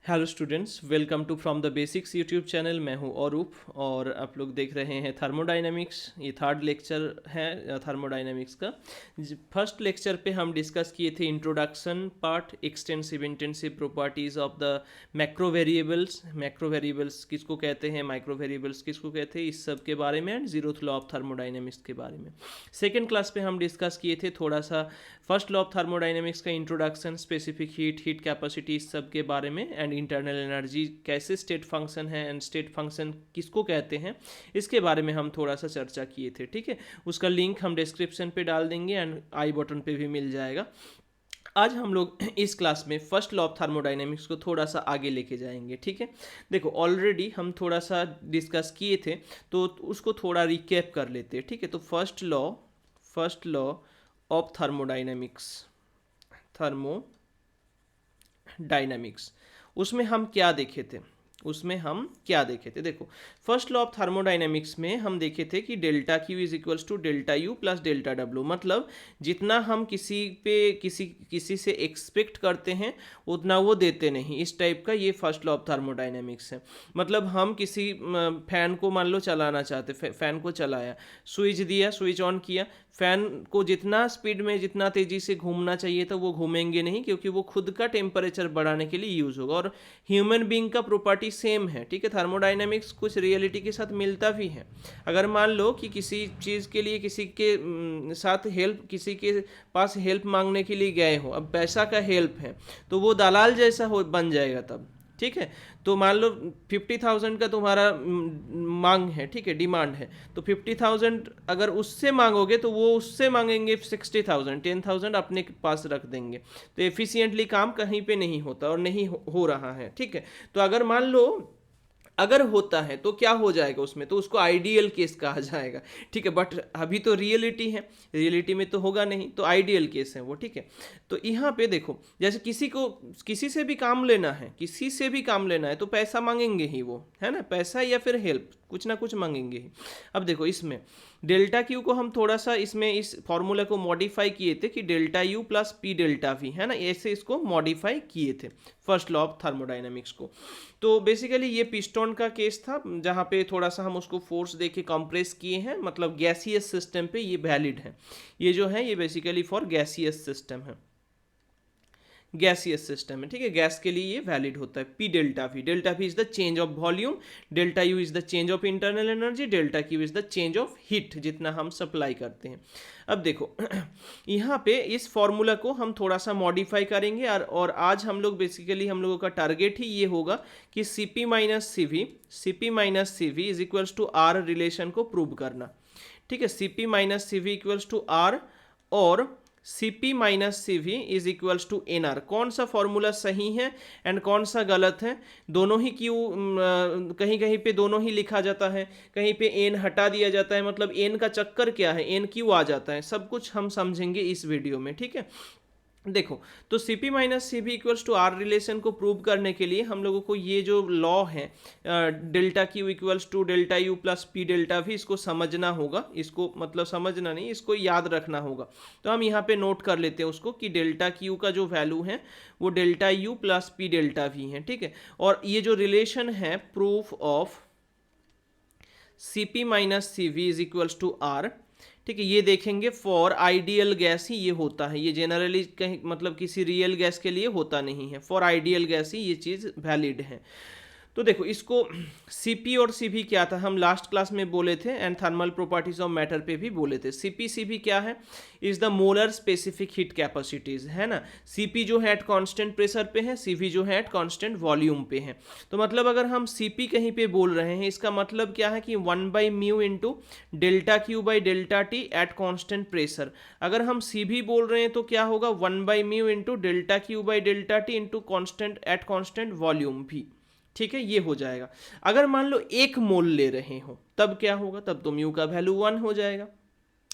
Hello students, welcome to from the basics YouTube channel. मैं हूं औरूप और आप लोग देख रहे हैं थर्मोडायनेमिक्स। ये थर्ड लेक्चर है थर्मोडायनेमिक्स का। फर्स्ट लेक्चर पे हम डिस्कस किए थे introduction part, extensive intensive properties of the macro variables. Macro variables किसको कहते हैं, माइक्रो वेरिएबल्स किसको कहते हैं, इस सब के बारे में, and zeroth law of thermodynamics के बारे में। सेकेंड क्लास पे हम डिस्कस किए थे थोड़ा सा फर्स्ट लॉ ऑफ थर्मोडायनेमिक्स का introduction, specific heat, heat capacity, इस सब के बारे में, एंड इंटरनल एनर्जी कैसे स्टेट फंक्शन है एंड स्टेट फंक्शन किसको कहते हैं, इसके बारे में हम थोड़ा सा चर्चा किए थे। ठीक है, उसका लिंक हम डिस्क्रिप्शन पे डाल देंगे एंड आई बटन पे भी मिल जाएगा। आज हम लोग इस क्लास में फर्स्ट लॉ ऑफ थर्मोडायनेमिक्स को थोड़ा सा आगे लेके जाएंगे। ठीक है, देखो ऑलरेडी हम थोड़ा सा डिस्कस किए थे तो उसको थोड़ा रिकैप कर लेते हैं। ठीक है, तो फर्स्ट लॉ ऑफ थर्मोडायनेमिक्स, उसमें हम क्या देखे थे, देखो फर्स्ट लॉ ऑफ थर्मोडायनेमिक्स में हम देखे थे कि delta Q is equals to delta U plus delta W. मतलब जितना हम किसी से एक्सपेक्ट करते हैं उतना वो देते नहीं, इस टाइप का ये फर्स्ट लॉ ऑफ थर्मोडायनेमिक्स है। मतलब हम किसी फैन को मान लो चलाना चाहते, फैन को चलाया, स्विच दिया, स्विच ऑन किया, फैन को जितना स्पीड में जितना तेज़ी से घूमना चाहिए था वो घूमेंगे नहीं, क्योंकि वो खुद का टेम्परेचर बढ़ाने के लिए यूज़ होगा। और ह्यूमन बीइंग का प्रॉपर्टी सेम है। ठीक है, थर्मोडायनेमिक्स कुछ रियलिटी के साथ मिलता भी है। अगर मान लो कि किसी चीज़ के लिए किसी के साथ हेल्प, किसी के पास हेल्प मांगने के लिए गए हो, अब पैसा का हेल्प है तो वो दलाल जैसा हो बन जाएगा तब। ठीक है, तो मान लो 50,000 का तुम्हारा मांग है, ठीक है, डिमांड है, तो 50,000 अगर उससे मांगोगे तो वो उससे मांगेंगे 60,000, 10,000 अपने पास रख देंगे। तो एफिशिएंटली काम कहीं पे नहीं होता और नहीं हो रहा है। ठीक है, तो अगर मान लो अगर होता है तो क्या हो जाएगा उसमें, तो उसको आइडियल केस कहा जाएगा। ठीक है, बट अभी तो रियलिटी है, रियलिटी में तो होगा नहीं, तो आइडियल केस है वो। ठीक है, तो यहाँ पे देखो, जैसे किसी से भी काम लेना है, तो पैसा मांगेंगे ही वो, है ना, पैसा या फिर हेल्प, कुछ ना कुछ मांगेंगे ही। अब देखो इसमें डेल्टा क्यू को हम थोड़ा सा इसमें इस फॉर्मूला को मॉडिफाई किए थे कि delta U plus P delta V, है ना, ऐसे इसको मॉडिफाई किए थे फर्स्ट लॉ ऑफ थर्मोडायनेमिक्स को। तो बेसिकली ये पिस्टन का केस था जहाँ पे थोड़ा सा हम उसको फोर्स देके कंप्रेस किए हैं, मतलब गैसियस सिस्टम पे ये वैलिड है। ये जो है ये बेसिकली फॉर गैसियस सिस्टम है, गैसियस सिस्टम है। ठीक है, गैस के लिए ये वैलिड होता है। P delta we is the change of volume, delta U is the change of internal energy, delta Q is the change of heat, जितना हम सप्लाई करते हैं। अब देखो यहाँ पे इस फॉर्मूला को हम थोड़ा सा मॉडिफाई करेंगे और आज हम लोग बेसिकली हम लोगों का टारगेट ही ये होगा कि CP minus C V is equals to R relation को प्रूव करना। ठीक है, CP minus C V equals to R और Cp minus C V is equals to N R. कौन सा फॉर्मूला सही है एंड कौन सा गलत है, दोनों ही क्यों, कहीं कहीं पे दोनों ही लिखा जाता है, कहीं पे एन हटा दिया जाता है, मतलब एन का चक्कर क्या है, एन क्यों आ जाता है, सब कुछ हम समझेंगे इस वीडियो में। ठीक है, देखो तो Cp minus C V equals to R relation को प्रूव करने के लिए हम लोगों को ये जो लॉ है delta Q equals to delta U plus P delta V, इसको समझना होगा, इसको मतलब समझना नहीं, इसको याद रखना होगा। तो हम यहाँ पे नोट कर लेते हैं उसको कि डेल्टा क्यू का जो वैल्यू है वो delta U plus P delta V है। ठीक है, और ये जो रिलेशन है proof of Cp minus C V is equals to R, ठीक है, ये देखेंगे फॉर आइडियल गैस ही ये होता है, ये जनरली कहीं मतलब किसी रियल गैस के लिए होता नहीं है, फॉर आइडियल गैस ही ये चीज़ वैलिड है। तो देखो इसको Cp और Cv क्या था, हम लास्ट क्लास में बोले थे and thermal properties of matter पे भी बोले थे। Cp Cv क्या है, is the molar specific heat capacities, है ना। Cp जो है एट कांस्टेंट प्रेशर पे है, Cv जो है एट कांस्टेंट वॉल्यूम पे है। तो मतलब अगर हम Cp कहीं पे बोल रहे हैं, इसका मतलब क्या है कि 1/μ into delta Q by delta T at constant pressure. अगर हम Cv बोल रहे हैं तो क्या होगा, 1/μ into delta Q by delta T into constant at constant volume भी। ठीक है, ये हो जाएगा। अगर मान लो 1 मोल ले रहे हो तब क्या होगा, तब तो म्यू का वैल्यू 1 हो जाएगा।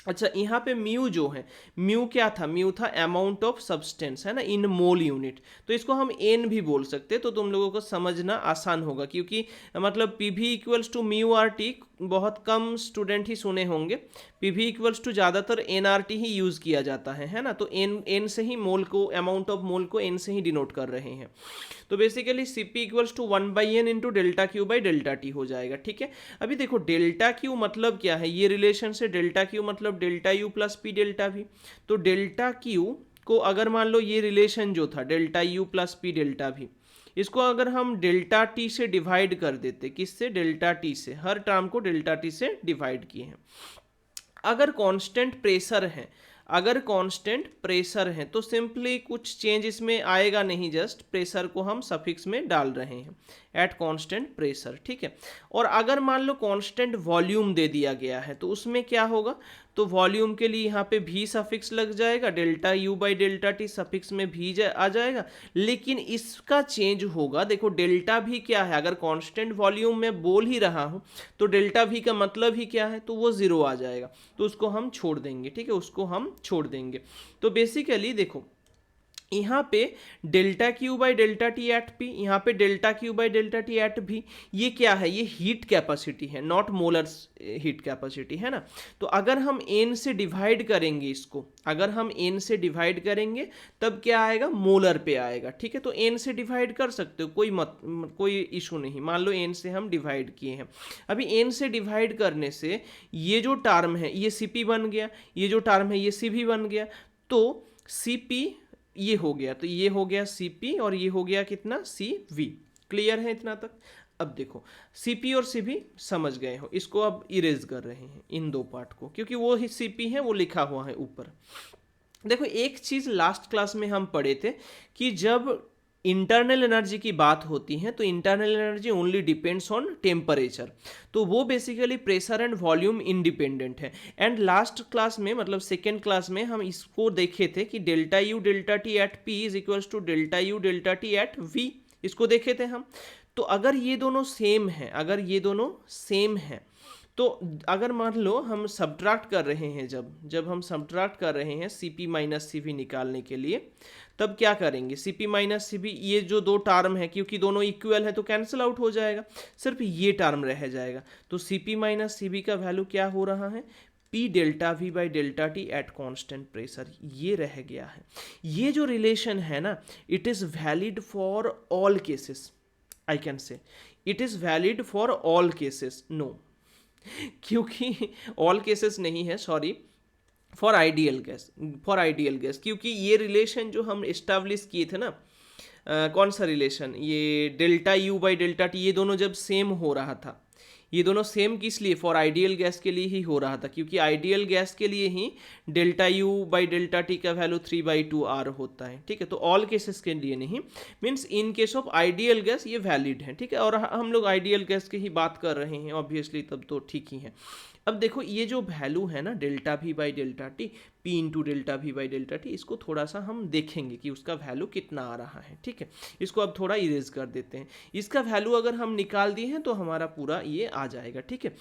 अच्छा, यहाँ पे म्यू जो है, म्यू क्या था, म्यू था अमाउंट ऑफ सब्सटेंस, है ना, इन मोल यूनिट। तो इसको हम एन भी बोल सकते हैं, तो तुम लोगों को समझना आसान होगा, क्योंकि मतलब P V equals to mu R T बहुत कम स्टूडेंट ही सुने होंगे, पीवी इक्वल्स टू ज़्यादातर एनआरटी ही यूज़ किया जाता है ना, तो एन से ही मोल को, अमाउंट ऑफ मोल को एन से ही डिनोट कर रहे हैं। तो basically CP equals to 1/n into delta Q by delta T हो जाएगा, ठीक है। अभी देखो डेल्टा क्यू मतलब क्या है, ये रिलेशन से डेल्टा क्यू मतलब delta U plus P delta we. तो डेल्टा क्यू को अगर मान लो ये रिलेशन जो था delta U plus P delta V, इसको अगर हम डेल्टा टी से डिवाइड कर देते, किससे, डेल्टा टी से, हर टर्म को डेल्टा टी से डिवाइड किए हैं। अगर कांस्टेंट प्रेशर है, अगर कांस्टेंट प्रेशर है तो सिंपली कुछ चेंज इसमें आएगा नहीं, जस्ट प्रेशर को हम सफिक्स में डाल रहे हैं एट कांस्टेंट प्रेशर, ठीक है। और अगर मान लो कांस्टेंट वॉल्यूम दे दिया गया है तो उसमें क्या होगा, तो वॉल्यूम के लिए यहाँ पे भी सफिक्स लग जाएगा, delta U by delta T suffix में भी आ जाएगा, लेकिन इसका चेंज होगा। देखो डेल्टा भी क्या है, अगर कांस्टेंट वॉल्यूम में बोल ही रहा हूँ तो डेल्टा भी का मतलब ही क्या है, तो वो जीरो आ जाएगा, तो उसको हम छोड़ देंगे, ठीक है, उसको हम छोड़ देंगे। तो बेसिकली देखो यहाँ पे delta Q by delta T at P, यहाँ पे delta Q by delta T at भी, ये क्या है, ये हीट कैपेसिटी है, नॉट मोलर हीट कैपेसिटी, है ना। तो अगर हम एन से डिवाइड करेंगे इसको, अगर हम एन से डिवाइड करेंगे तब क्या आएगा, मोलर पे आएगा, ठीक है। तो एन से डिवाइड कर सकते हो, कोई इशू नहीं। मान लो एन से हम डिवाइड किए हैं, अभी एन से डिवाइड करने से ये जो टर्म है ये सी पी बन गया, ये जो टर्म है ये सी भी बन गया, तो सी पी ये हो गया, तो ये हो गया Cp और ये हो गया कितना, Cv। क्लियर है इतना तक। अब देखो Cp और Cv समझ गए हो, इसको अब इरेज कर रहे हैं इन दो पार्ट को, क्योंकि वो ही Cp है, वो लिखा हुआ है ऊपर। देखो एक चीज लास्ट क्लास में हम पढ़े थे कि जब इंटरनल एनर्जी की बात होती है तो internal energy only depends on temperature, तो वो basically pressure and volume independent है। एंड लास्ट क्लास में, मतलब सेकेंड क्लास में, हम इसको देखे थे कि delta U delta T at P is equals to delta U delta T at V, इसको देखे थे हम। तो अगर ये दोनों सेम है, अगर ये दोनों सेम है, तो अगर मान लो हम सब्ट्रैक्ट कर रहे हैं, जब हम सब्ट्रैक्ट कर रहे हैं Cp माइनस Cv निकालने के लिए, तब क्या करेंगे, Cp माइनस Cv, ये जो दो टर्म है क्योंकि दोनों इक्वल है तो कैंसिल आउट हो जाएगा, सिर्फ ये टर्म रह जाएगा। तो Cp माइनस Cv का वैल्यू क्या हो रहा है, P delta V by delta T at constant pressure, ये रह गया है। ये जो रिलेशन है ना, it is valid for all cases, I can say it is valid for all cases, no क्योंकि ऑल केसेस नहीं है, सॉरी, फॉर आइडियल गैस, क्योंकि ये रिलेशन जो हम इस्टेब्लिश किए थे ना, कौन सा रिलेशन, ये delta U by delta T, ये दोनों जब सेम हो रहा था, ये दोनों सेम किस लिए, फॉर आइडियल गैस के लिए ही हो रहा था, क्योंकि आइडियल गैस के लिए ही delta U by delta T का वैल्यू 3/2 होता है, ठीक है। तो ऑल केसेस के लिए नहीं, means in case of ideal gas ये वैलिड है, ठीक है। और हम लोग आइडियल गैस की ही बात कर रहे हैं ऑब्वियसली, तब तो ठीक ही है। अब देखो ये जो वैल्यू है ना, delta V by delta T, P into delta V by delta T, इसको थोड़ा सा हम देखेंगे कि उसका वैल्यू कितना आ रहा है, ठीक है। इसको अब थोड़ा इरेज कर देते हैं, इसका वैल्यू अगर हम निकाल दिए हैं तो हमारा पूरा ये आ जाएगा, ठीक है।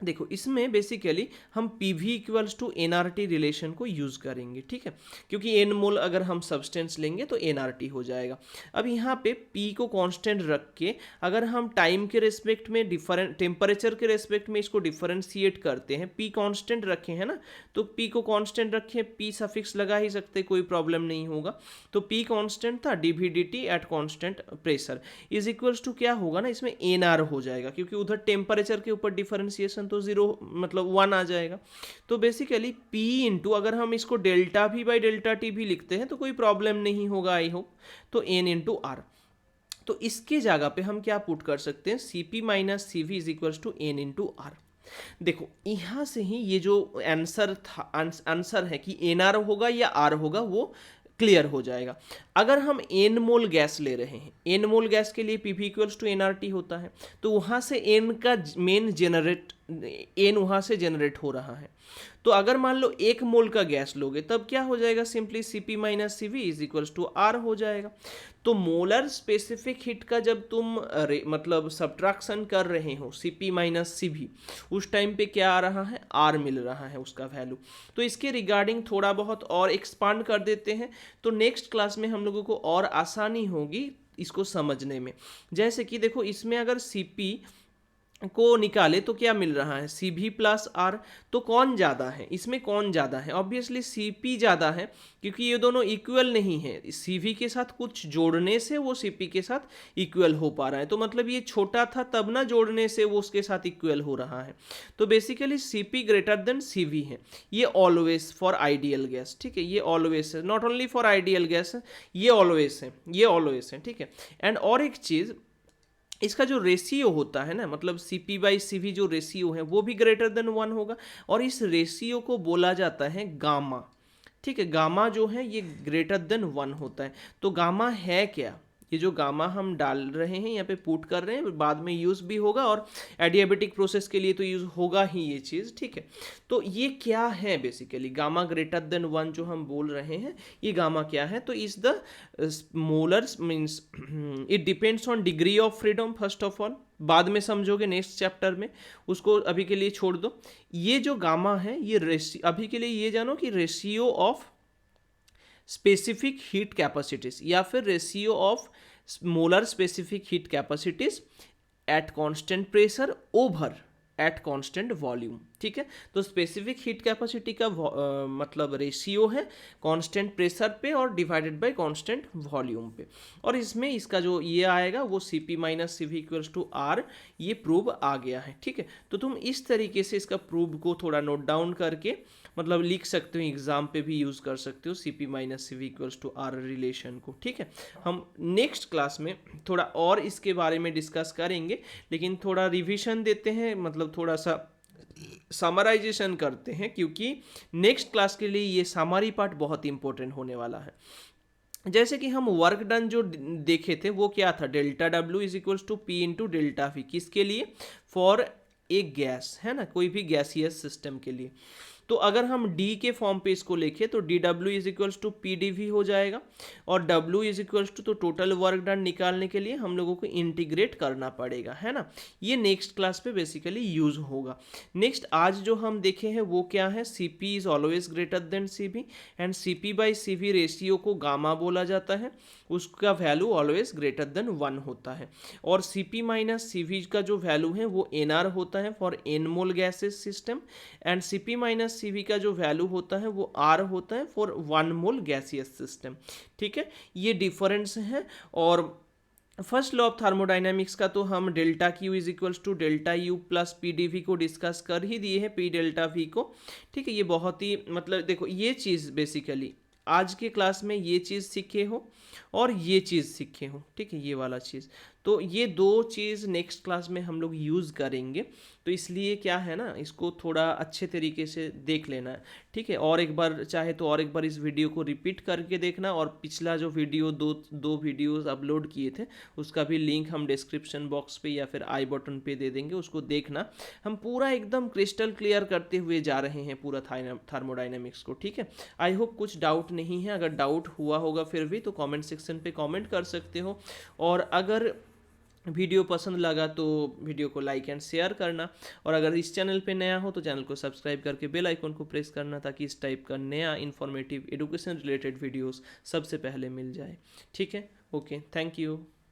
देखो इसमें बेसिकली हम PV equals to NRT relation को यूज़ करेंगे, ठीक है, क्योंकि N मोल अगर हम सब्सटेंस लेंगे तो NRT हो जाएगा। अब यहाँ पे P को कांस्टेंट रख के अगर हम टाइम के रेस्पेक्ट में टेम्परेचर के रेस्पेक्ट में इसको डिफरेंशिएट करते हैं, P कांस्टेंट रखे हैं ना, तो P को कांस्टेंट रखे, P सफिक्स लगा ही सकते, कोई प्रॉब्लम नहीं होगा। तो P कांस्टेंट था, dVdt at constant pressure is equals to क्या होगा ना, इसमें NR हो जाएगा, क्योंकि उधर टेम्परेचर के ऊपर डिफरेंशिएशन तो 0 मतलब 1 आ जाएगा। तो बेसिकली P इंटू, अगर हम इसको delta V by delta T भी लिखते हैं तो कोई प्रॉब्लम नहीं होगा, आई होप, तो N इंटू R। तो इसके जगह पे हम क्या पुट कर सकते हैं, Cp minus Cv is equals to N into R। देखो यहाँ से ही ये जो आंसर है कि NR होगा या R होगा वो क्लियर हो जाएगा। अगर हम N मोल गैस ले रहे हैं, N मोल गैस के लिए PV इक्वल्स टू NRT होता है, तो वहाँ से N का N वहाँ से जनरेट हो रहा है। तो अगर मान लो 1 मोल का गैस लोगे तब क्या हो जाएगा, simply Cp minus Cv is equals to R हो जाएगा। तो मोलर स्पेसिफिक हीट का जब तुम मतलब सब्ट्रैक्शन कर रहे हो Cp माइनस Cv, उस टाइम पे क्या आ रहा है, R मिल रहा है उसका वैल्यू। तो इसके रिगार्डिंग थोड़ा बहुत और एक्सपांड कर देते हैं, तो नेक्स्ट क्लास में हम लोगों को और आसानी होगी इसको समझने में। जैसे कि देखो इसमें अगर Cp को निकाले तो क्या मिल रहा है, सी भी प्लस आर। तो कौन ज़्यादा है, इसमें कौन ज़्यादा है, ऑब्वियसली सी पी ज़्यादा है, क्योंकि ये दोनों इक्वल नहीं है। सी वी के साथ कुछ जोड़ने से वो सी पी के साथ इक्वल हो पा रहा है, तो मतलब ये छोटा था तब ना जोड़ने से वो उसके साथ इक्वल हो रहा है। तो basically C P greater than C V है, ये ऑलवेज फॉर आइडियल गैस, ठीक है, ये ऑलवेज है, not only for ideal gas, ये ऑलवेज है, ये ऑलवेज है, ठीक है। एंड और एक चीज़, इसका जो रेशियो होता है ना, मतलब C P by C V जो रेशियो है वो भी ग्रेटर देन 1 होगा, और इस रेशियो को बोला जाता है गामा, ठीक है। गामा जो है ये ग्रेटर देन 1 होता है। तो गामा है क्या, ये जो गामा हम डाल रहे हैं यहाँ पे पुट कर रहे हैं, बाद में यूज़ भी होगा, और एडियाबेटिक प्रोसेस के लिए तो यूज़ होगा ही ये चीज़, ठीक है। तो ये क्या है बेसिकली, गामा ग्रेटर देन 1 जो हम बोल रहे हैं, ये गामा क्या है, तो is the molars means it depends on degree of freedom first of all, बाद में समझोगे नेक्स्ट चैप्टर में, उसको अभी के लिए छोड़ दो। ये जो गामा है ये अभी के लिए ये जानो कि ratio of specific heat capacities, या फिर ratio of molar specific heat capacities eight constant pressure over at constant volume, ठीक है। तो स्पेसिफिक हीट कैपेसिटी का मतलब रेशियो है कांस्टेंट प्रेशर पे और डिवाइडेड बाय कांस्टेंट वॉल्यूम पे, और इसमें इसका जो ये आएगा वो C P minus C V equals to R, ये प्रूव आ गया है, ठीक है। तो तुम इस तरीके से इसका प्रूव को थोड़ा नोट डाउन करके मतलब लिख सकते हो, एग्जाम पे भी यूज़ कर सकते हो C P minus C V equals to R relation को, ठीक है। हम नेक्स्ट क्लास में थोड़ा और इसके बारे में डिस्कस करेंगे, लेकिन थोड़ा रिविजन देते हैं, मतलब थोड़ा सा समराइजेशन करते हैं, क्योंकि नेक्स्ट क्लास के लिए ये समरी पार्ट बहुत इंपॉर्टेंट होने वाला है। जैसे कि हम वर्क डन जो देखे थे वो क्या था, delta W is equals to P into delta V, किसके लिए, फॉर एक गैस है ना, कोई भी गैसियस सिस्टम के लिए। तो अगर हम D के फॉर्म पे इसको लिखें तो D W is equals to P D V हो जाएगा, और W इज इक्वल्स टू, तो टोटल वर्क डन निकालने के लिए हम लोगों को इंटीग्रेट करना पड़ेगा, है ना। ये नेक्स्ट क्लास पे बेसिकली यूज होगा। नेक्स्ट आज जो हम देखे हैं वो क्या है, C P is always greater than C B, and C P by C V ratio को गामा बोला जाता है, उसका वैल्यू ऑलवेज ग्रेटर देन 1 होता है, और C P minus C V का जो वैल्यू है वो एन आर होता है for N mole gases system, and C P minus C V का जो वैल्यू होता है वो आर होता है फॉर 1 मोल गैसियस सिस्टम, ठीक है। ये डिफरेंस है। और फर्स्ट लॉ ऑफ थर्मोडाइनमिक्स का तो हम delta Q is equals to delta U plus P D V को डिस्कस कर ही दिए हैं, पी डेल्टा वी को, ठीक है। ये बहुत ही मतलब देखो ये चीज़ बेसिकली आज के क्लास में ये चीज़ सीखे हो और ये चीज़ सीखे हो, ठीक है, ये वाला चीज़। तो ये दो चीज़ नेक्स्ट क्लास में हम लोग यूज़ करेंगे, तो इसलिए क्या है ना, इसको थोड़ा अच्छे तरीके से देख लेना है, ठीक है। और एक बार चाहे तो और एक बार इस वीडियो को रिपीट करके देखना, और पिछला जो वीडियो दो वीडियोस अपलोड किए थे उसका भी लिंक हम डिस्क्रिप्शन बॉक्स पे या फिर आई बटन पे दे देंगे, उसको देखना। हम पूरा एकदम क्रिस्टल क्लियर करते हुए जा रहे हैं पूरा थर्मोडाइनमिक्स को, ठीक है। आई होप कुछ डाउट नहीं है, अगर डाउट हुआ होगा फिर भी तो कमेंट सेक्शन पे कमेंट कर सकते हो, और अगर वीडियो पसंद लगा तो वीडियो को लाइक एंड शेयर करना, और अगर इस चैनल पे नया हो तो चैनल को सब्सक्राइब करके बेल आइकन को प्रेस करना, ताकि इस टाइप का नया इन्फॉर्मेटिव एजुकेशन रिलेटेड वीडियोस सबसे पहले मिल जाए, ठीक है। Okay, thank you.